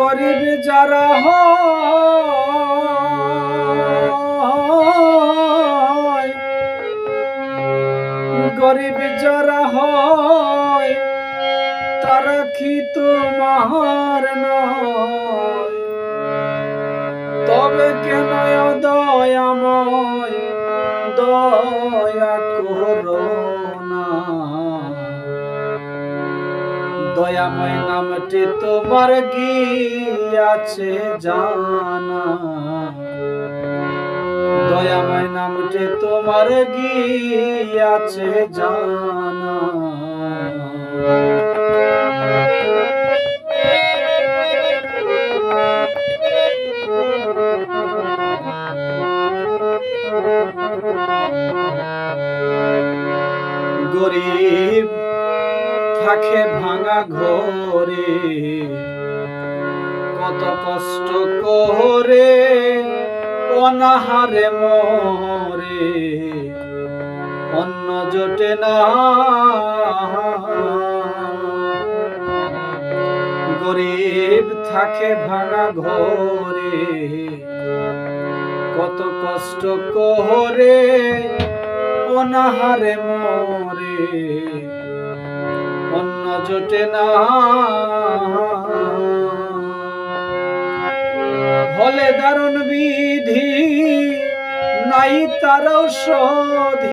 গরিব যারা হয়, গরিব যারা হয় তারা কি তোমার নয়? তবে কেন দয়াময় দয়া করো না? দয়াময় নামটি তোমার গিয়াছে জানা, দয়াময় নামটি তোমার গিয়াছে জানা। গরিব থাকে ভাঙা ঘরে, কত কষ্ট করে অনাহারে মরে, অন্ন জোটে না। গরিব থাকে ভাঙা ঘরে, কত কষ্ট করে অনাহারে মরে, অন্ন জোটে না। হলে দারুণ বিধি নাই তার ঔষধ।